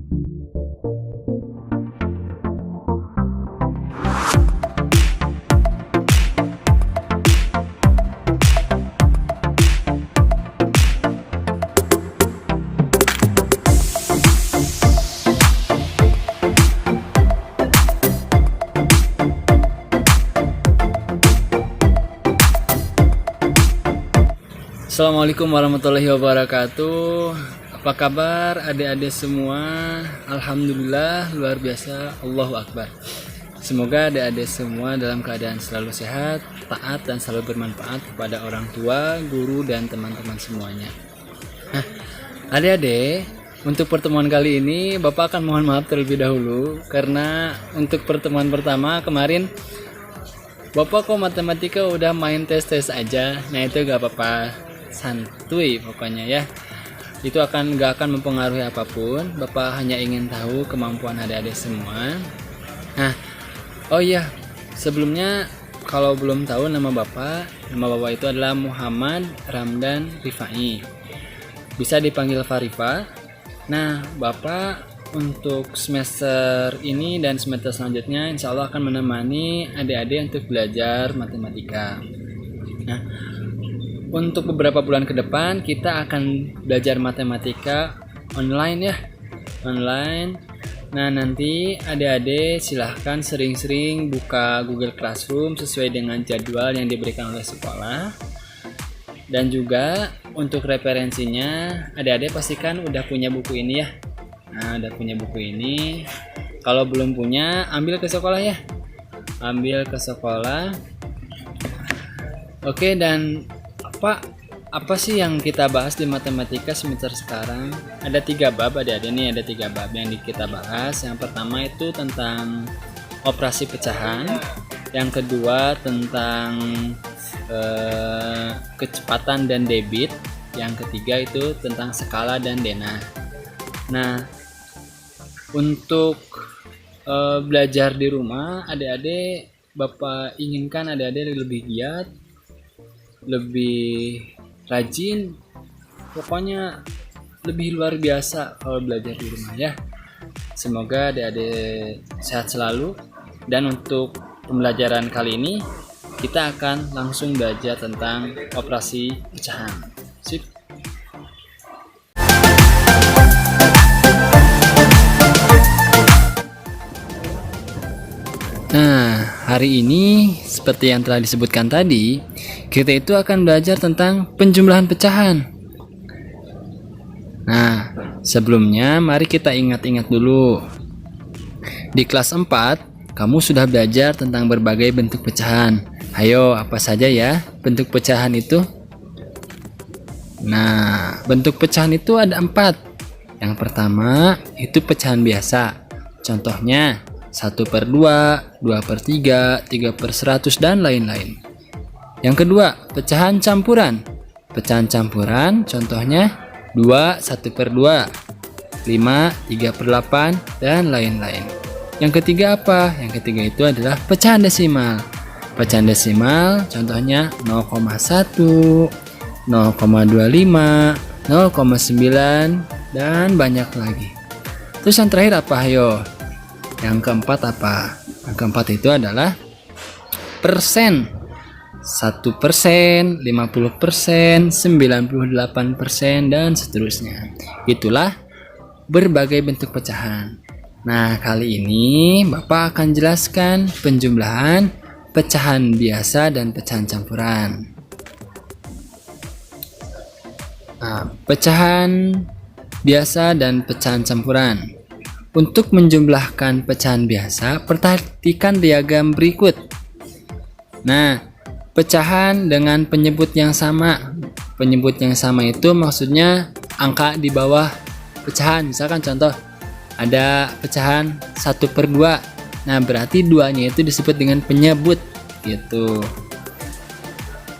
Assalamualaikum warahmatullahi wabarakatuh. Apa kabar adik-adik semua? Alhamdulillah, luar biasa, Allahu Akbar. Semoga adik-adik semua dalam keadaan selalu sehat, taat, dan selalu bermanfaat kepada orang tua, guru, dan teman-teman semuanya. Nah, adik-adik, untuk pertemuan kali ini Bapak akan mohon maaf terlebih dahulu, karena untuk pertemuan pertama kemarin Bapak kok matematika udah main tes-tes aja. Nah, itu gak apa-apa, santuy pokoknya ya. Itu gak akan mempengaruhi apapun. Bapak hanya ingin tahu kemampuan adik-adik semua. Nah, oh iya, sebelumnya kalau belum tahu nama Bapak itu adalah Muhammad Ramdan Rifai, bisa dipanggil Farifa. Nah, Bapak untuk semester ini dan semester selanjutnya insya Allah akan menemani adik-adik untuk belajar matematika. Nah, untuk beberapa bulan ke depan kita akan belajar matematika online ya, online. Nah, nanti adik-adik silahkan sering-sering buka Google Classroom sesuai dengan jadwal yang diberikan oleh sekolah. Dan juga untuk referensinya adik-adik pastikan udah punya buku ini ya. Nah, udah punya buku ini. Kalau belum punya, ambil ke sekolah ya. Ambil ke sekolah. Oke, dan apa sih yang kita bahas di matematika semester sekarang? Ada 3 bab, adik-adik nih, ada 3 bab yang kita bahas. Yang pertama itu tentang operasi pecahan. Yang kedua tentang kecepatan dan debit. Yang ketiga itu tentang skala dan denah. Nah, untuk belajar di rumah, adik-adik Bapak inginkan adik-adik lebih giat, lebih rajin, pokoknya lebih luar biasa kalau belajar di rumah ya. Semoga adik-adik sehat selalu. Dan untuk pembelajaran kali ini kita akan langsung belajar tentang operasi pecahan. Sip. Nah, hari ini seperti yang telah disebutkan tadi, kita itu akan belajar tentang penjumlahan pecahan. Nah, sebelumnya mari kita ingat-ingat dulu. Di kelas 4, kamu sudah belajar tentang berbagai bentuk pecahan. Ayo, apa saja ya bentuk pecahan itu? Nah, bentuk pecahan itu ada 4. Yang pertama, itu pecahan biasa. Contohnya 1/2, 2/3, 3/100, dan lain-lain. Yang kedua, pecahan campuran. Pecahan campuran contohnya 2, 1/2, 5, 3/8, dan lain-lain. Yang ketiga apa? Yang ketiga itu adalah pecahan desimal. Pecahan desimal contohnya 0,1, 0,25, 0,9, dan banyak lagi. Terus yang terakhir apa? Ayo. Yang keempat apa? Yang keempat itu adalah persen. 1%, 50%, 98%, dan seterusnya. Itulah berbagai bentuk pecahan. Nah, kali ini Bapak akan jelaskan penjumlahan pecahan biasa dan pecahan campuran. Nah, pecahan biasa dan pecahan campuran. Untuk menjumlahkan pecahan biasa, perhatikan diagram berikut. Nah, pecahan dengan penyebut yang sama. Penyebut yang sama itu maksudnya angka di bawah pecahan. Misalkan contoh, ada pecahan 1/2. Nah, berarti 2-nya itu disebut dengan penyebut gitu.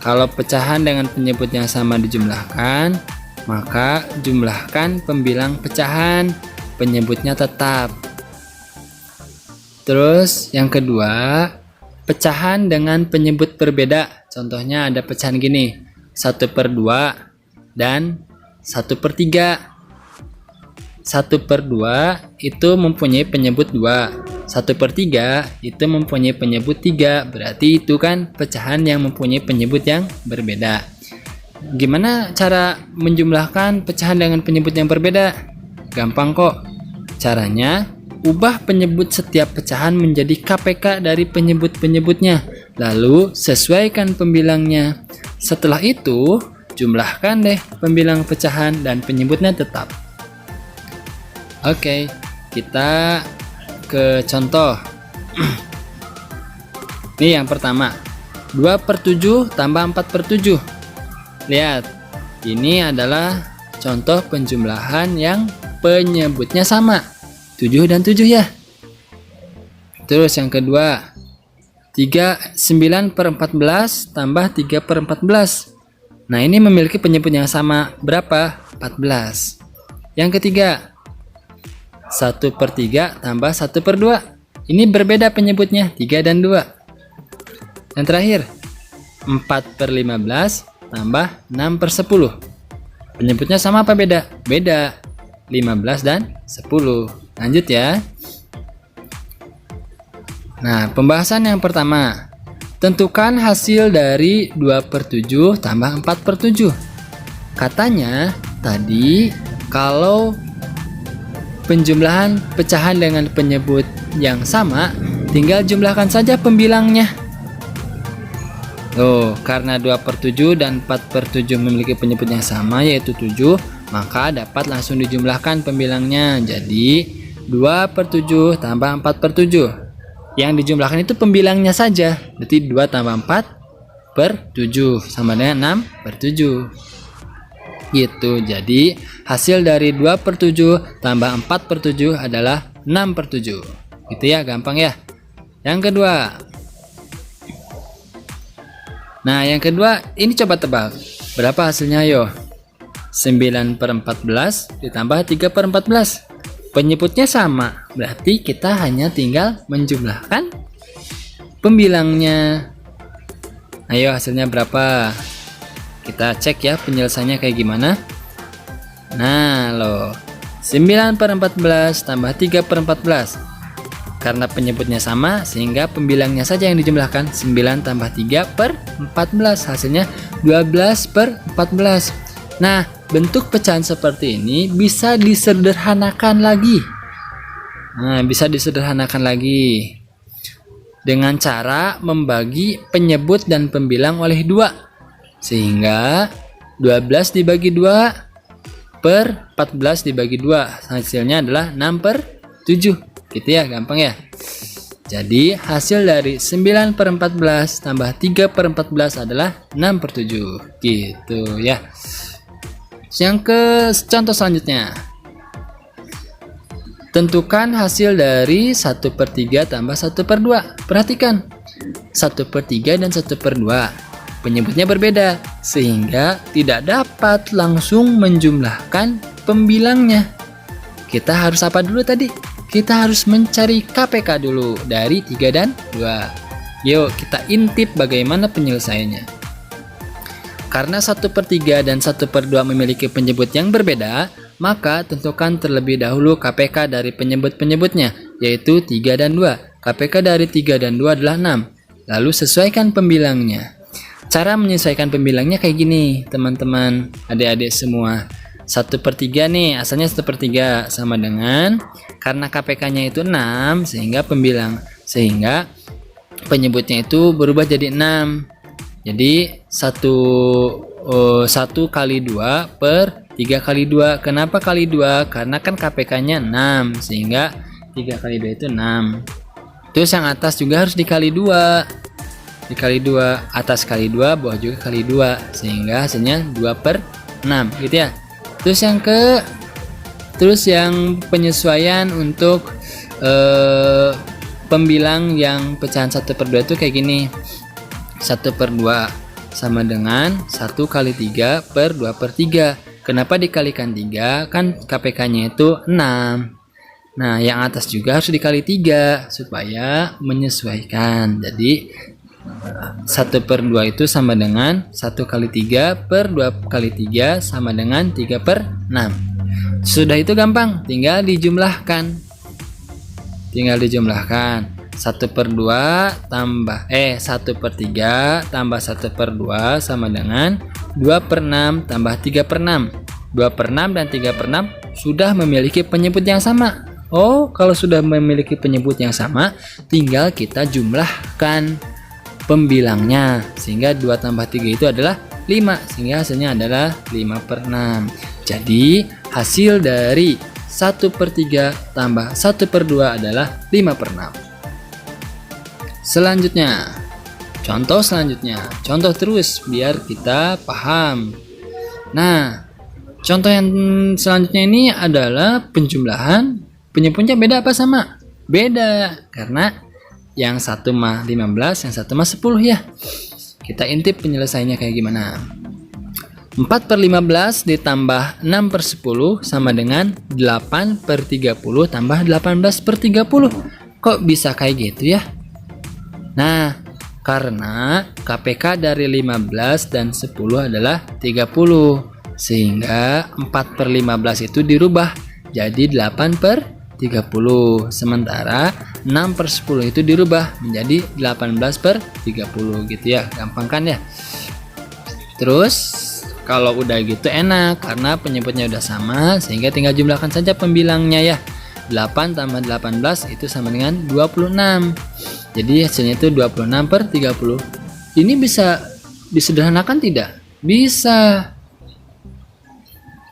Kalau pecahan dengan penyebut yang sama dijumlahkan, maka jumlahkan pembilang pecahan, penyebutnya tetap. Terus yang kedua, pecahan dengan penyebut berbeda. Contohnya ada pecahan gini, 1/2 dan 1/3. 1/2 itu mempunyai penyebut 2, 1/3 itu mempunyai penyebut 3. Berarti itu kan pecahan yang mempunyai penyebut yang berbeda. Gimana cara menjumlahkan pecahan dengan penyebut yang berbeda? Gampang kok. Caranya, ubah penyebut setiap pecahan menjadi KPK dari penyebut-penyebutnya, lalu sesuaikan pembilangnya. Setelah itu, jumlahkan deh pembilang pecahan dan penyebutnya tetap. Oke, kita ke contoh. Nih yang pertama, 2/7 tambah 4/7. Lihat, ini adalah contoh penjumlahan yang penyebutnya sama, 7 dan 7 ya. Terus yang kedua, 9/14 tambah 3/14. Nah, ini memiliki penyebut yang sama, berapa? 14. Yang ketiga, 1/3 tambah 1/2. Ini berbeda penyebutnya, 3 dan 2. Yang terakhir, 4/15 tambah 6/10. Penyebutnya sama apa beda? Beda, 15 dan 10. Lanjut ya. Nah, pembahasan yang pertama, tentukan hasil dari 2/7 tambah 4/7. Katanya tadi kalau penjumlahan pecahan dengan penyebut yang sama, tinggal jumlahkan saja pembilangnya. Karena 2/7 dan 4/7 memiliki penyebut yang sama yaitu 7, maka dapat langsung dijumlahkan pembilangnya. Jadi 2/7 tambah 4/7. Yang dijumlahkan itu pembilangnya saja. Berarti 2 tambah 4/7 sama dengan 6/7. Gitu. Jadi hasil dari 2/7 tambah 4/7 adalah 6/7. Gitu ya, gampang ya. Yang kedua. Nah, yang kedua ini coba tebak. Berapa hasilnya yo? 9/14 ditambah 3/14. Penyebutnya sama. Berarti kita hanya tinggal menjumlahkan pembilangnya. Ayo hasilnya berapa? Kita cek ya penyelesaiannya kayak gimana. Nah, 9/14 tambah 3/14. Karena penyebutnya sama, sehingga pembilangnya saja yang dijumlahkan. 9 tambah 3/14. Hasilnya 12/14. Nah, bentuk pecahan seperti ini bisa disederhanakan lagi. Dengan cara membagi penyebut dan pembilang oleh 2. Sehingga 12 dibagi 2 per 14 dibagi 2. Hasilnya adalah 6/7. Gitu ya, gampang ya. Jadi hasil dari 9/14 tambah 3/14 adalah 6/7. Gitu ya. Yang ke contoh selanjutnya. Tentukan hasil dari 1/3 tambah 1/2. Perhatikan, 1/3 dan 1/2 penyebutnya berbeda, sehingga tidak dapat langsung menjumlahkan pembilangnya. Kita harus apa dulu tadi? Kita harus mencari KPK dulu dari 3 dan 2. Yuk kita intip bagaimana penyelesaiannya. Karena 1/3 dan 1/2 memiliki penyebut yang berbeda, maka tentukan terlebih dahulu KPK dari penyebut-penyebutnya, yaitu 3 dan 2. KPK dari 3 dan 2 adalah 6. Lalu sesuaikan pembilangnya. Cara menyesuaikan pembilangnya kayak gini, teman-teman, adik-adik semua. 1/3 nih, asalnya 1/3 sama dengan, karena KPK-nya itu 6, sehingga penyebutnya itu berubah jadi 6. Jadi 1 kali 2 per 3 kali 2. Kenapa kali 2? Karena kan KPK-nya 6, sehingga 3 kali 2 itu 6. Terus yang atas juga harus dikali 2. Dikali 2, atas kali 2, bawah juga kali 2, sehingga hasilnya 2/6 gitu ya. Terus yang penyesuaian untuk pembilang yang pecahan 1/2 itu kayak gini. 1/2 sama dengan 1 kali 3 per 2/3. Kenapa dikalikan 3? Kan KPK-nya itu 6. Nah, yang atas juga harus dikali 3 supaya menyesuaikan. Jadi 1/2 itu sama dengan 1 kali 3 per 2 kali 3 sama dengan 3/6. Sudah itu gampang, tinggal dijumlahkan. 1/2 tambah 1/3 tambah 1/2 sama dengan 2/6 tambah 3/6. 2/6 dan 3/6 sudah memiliki penyebut yang sama. Oh, kalau sudah memiliki penyebut yang sama, tinggal kita jumlahkan pembilangnya, sehingga 2 tambah 3 itu adalah 5, sehingga hasilnya adalah 5/6. Jadi hasil dari 1/3 tambah 1/2 adalah 5/6. Selanjutnya, contoh terus biar kita paham. Nah, contoh yang selanjutnya ini adalah penjumlahan. Penyebutnya beda apa sama? Beda, karena yang satu mah 15, yang satu mah 10 ya. Kita intip penyelesaiannya kayak gimana. 4/15 ditambah 6/10 sama dengan 8/30 tambah 18/30. Kok bisa kayak gitu ya? Nah, karena KPK dari 15 dan 10 adalah 30, sehingga 4/15 itu dirubah jadi 8/30, sementara 6/10 itu dirubah menjadi 18/30 gitu ya. Gampang kan ya? Terus kalau udah gitu enak karena penyebutnya udah sama, sehingga tinggal jumlahkan saja pembilangnya ya. 8 tambah 18 itu sama dengan 26. Jadi hasilnya itu 26/30. Ini bisa disederhanakan tidak? Bisa.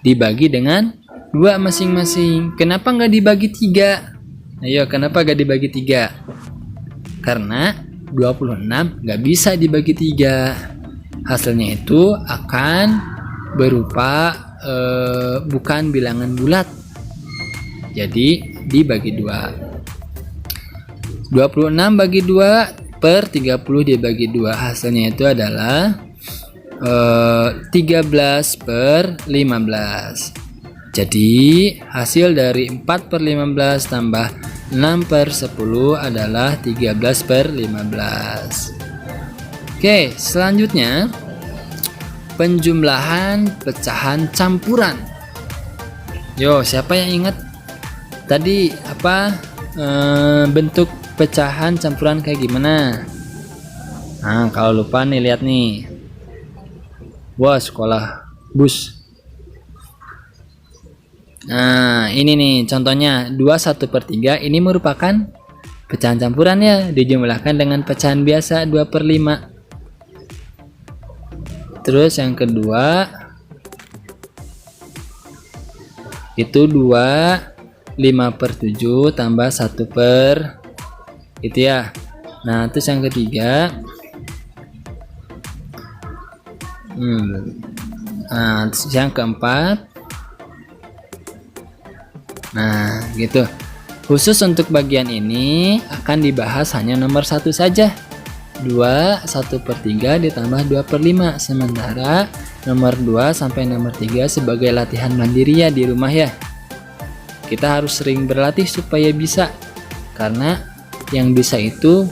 Dibagi dengan 2 masing-masing. Kenapa nggak dibagi 3? Ayo, kenapa nggak dibagi 3? Karena 26 nggak bisa dibagi 3. Hasilnya itu akan berupa bukan bilangan bulat. Jadi dibagi 2. 26 bagi 2 per 30 dibagi 2, hasilnya itu adalah 13/15. Jadi hasil dari 4/15 tambah 6/10 adalah 13/15. Oke, selanjutnya penjumlahan pecahan campuran. Yo, siapa yang ingat tadi apa bentuk pecahan campuran kayak gimana? Nah, kalau lupa nih, lihat nih. Wah, sekolah bus. Nah, ini nih contohnya 21/3 ini merupakan pecahan campurannya, dijumlahkan dengan pecahan biasa 2/5. Terus yang kedua itu 2 5/7 tambah 1 per itu ya. Nah, terus yang ketiga nah, terus yang keempat, nah gitu. Khusus untuk bagian ini akan dibahas hanya nomor 1 saja. 1/3 ditambah 2/5, sementara nomor 2 sampai nomor 3 sebagai latihan mandiri ya di rumah ya. Kita harus sering berlatih supaya bisa, karena yang bisa itu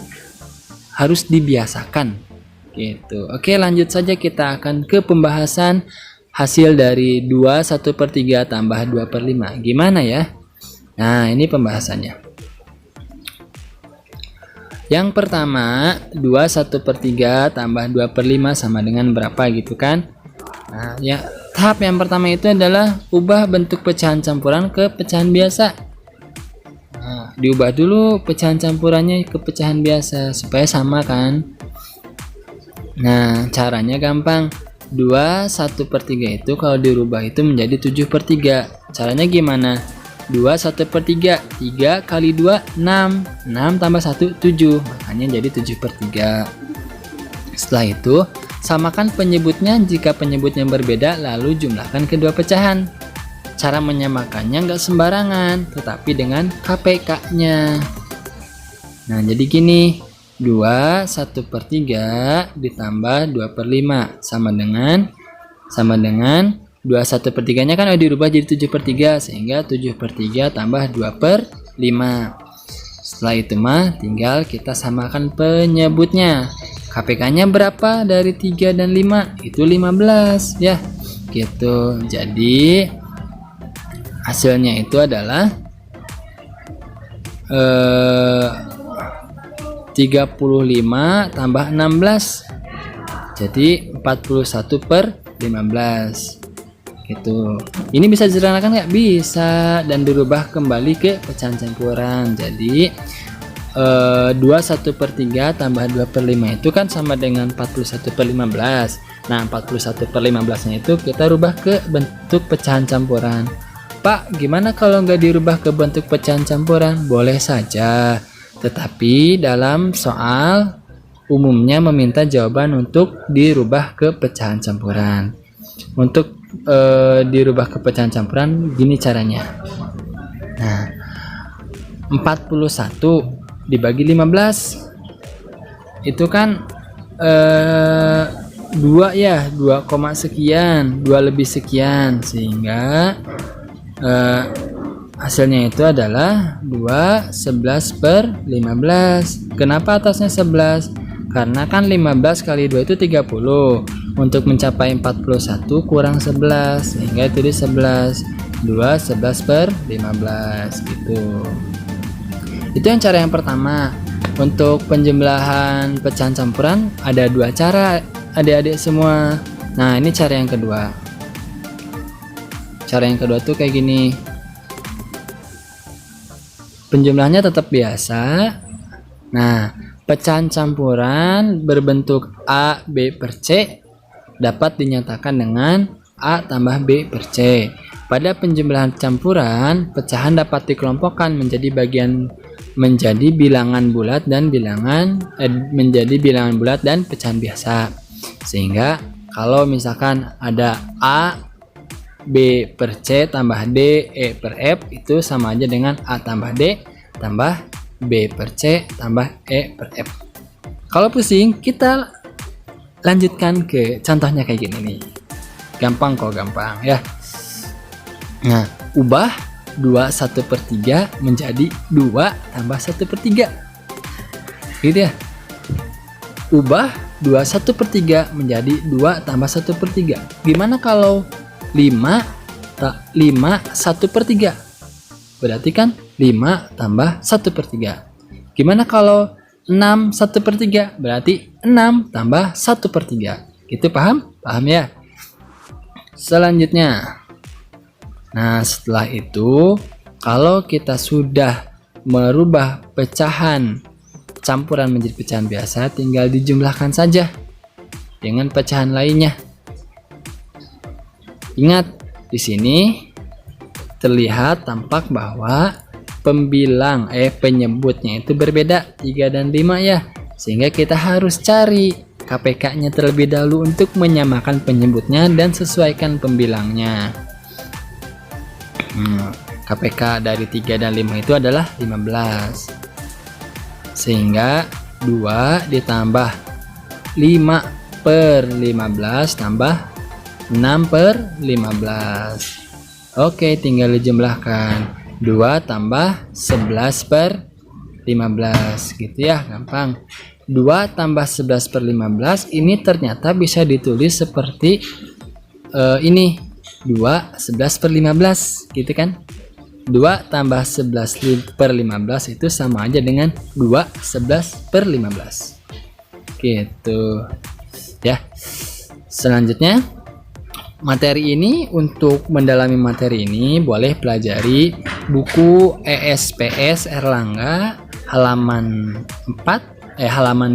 harus dibiasakan gitu. Oke, lanjut saja, kita akan ke pembahasan hasil dari 1/3 tambah 2/5 gimana ya. Nah, ini pembahasannya. Yang pertama, 1/3 tambah 2/5 sama dengan berapa gitu kan. Nah, ya, tahap yang pertama itu adalah ubah bentuk pecahan campuran ke pecahan biasa. Nah, diubah dulu pecahan campurannya ke pecahan biasa supaya sama kan. Nah, caranya gampang. 1/3 itu kalau dirubah itu menjadi 7/3. Caranya gimana? 1/3, 3 kali 2 6, 6 tambah 1 7, makanya jadi 7/3. Setelah itu samakan penyebutnya, jika penyebutnya berbeda lalu jumlahkan kedua pecahan. Cara menyamakannya nggak sembarangan, tetapi dengan KPK-nya. Nah, jadi gini, 1/3 ditambah 2/5 sama dengan 1/3 nya kan udah dirubah jadi 7/3, sehingga 7/3 tambah 2/5. Setelah itu mah tinggal kita samakan penyebutnya. KPK-nya berapa dari 3 dan 5? Itu 15 ya. Gitu. Jadi hasilnya itu adalah 35 tambah 16, jadi 41/15 gitu. Ini bisa disederhanakan nggak? Bisa, dan dirubah kembali ke pecahan campuran. Jadi 21/3 tambah 2/5 itu kan sama dengan 41/15. Nah, 41/15 nya itu kita rubah ke bentuk pecahan campuran. Pak, gimana kalau nggak dirubah ke bentuk pecahan campuran? Boleh saja, tetapi dalam soal umumnya meminta jawaban untuk dirubah ke pecahan campuran. Untuk dirubah ke pecahan campuran gini caranya. Nah, 41 dibagi 15 itu kan 2 ya, 2, sekian, 2 lebih sekian, sehingga hasilnya itu adalah 2/11/15. Kenapa atasnya 11? Karena kan 15 kali 2 itu 30. Untuk mencapai 41 kurang 11, sehingga itu di 11. 2/11/15 gitu. Itu yang cara yang pertama. Untuk penjumlahan pecahan campuran ada 2 cara, adik-adik semua. Nah, ini cara yang kedua. Cara yang kedua tuh kayak gini. Penjumlahannya tetap biasa. Nah, pecahan campuran berbentuk A, B per C dapat dinyatakan dengan A tambah B per C. Pada penjumlahan campuran, pecahan dapat dikelompokkan menjadi bilangan bulat dan pecahan biasa. Sehingga kalau misalkan ada A, B per C tambah D, E per F itu sama aja dengan A tambah D tambah B per C tambah E per F. Kalau pusing, kita lanjutkan ke contohnya kayak gini nih. Gampang kok, gampang ya. Nah, ubah 2/1/3 menjadi 2 tambah 1/3. Gitu ya. Ubah 2/1/3 menjadi 2 tambah 1/3. Gimana kalau 5 1/3? Berarti kan 5 tambah 1/3. Gimana kalau 6 1/3? Berarti 6 tambah 1/3. Gitu, paham? Paham ya? Selanjutnya. Nah, setelah itu kalau kita sudah merubah pecahan campuran menjadi pecahan biasa, tinggal dijumlahkan saja dengan pecahan lainnya. Ingat, di sini terlihat tampak bahwa penyebutnya itu berbeda 3 dan 5 ya. Sehingga kita harus cari KPK-nya terlebih dahulu untuk menyamakan penyebutnya dan sesuaikan pembilangnya. KPK dari 3 dan 5 itu adalah 15. Sehingga 2 ditambah 5/15 tambah 6/15. Oke, tinggal dijumlahkan. 2 tambah 11/15 gitu ya, gampang. 2 tambah 11/15 ini ternyata bisa ditulis seperti ini, 2 11/15 gitu kan. 2 tambah 11/15 itu sama aja dengan 2 11/15 gitu ya. Selanjutnya, materi ini, untuk mendalami materi ini boleh pelajari buku ESPS Erlangga halaman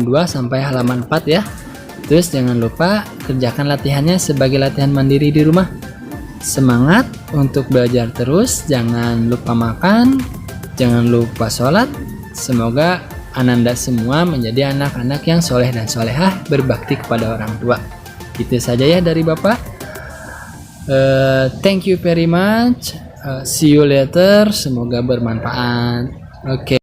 2 sampai halaman 4 ya. Terus jangan lupa kerjakan latihannya sebagai latihan mandiri di rumah. Semangat untuk belajar terus, jangan lupa makan, jangan lupa sholat. Semoga Ananda semua menjadi anak-anak yang soleh dan solehah, berbakti kepada orang tua. Itu saja ya dari Bapak. Thank you very much. See you later. Semoga bermanfaat. Oke.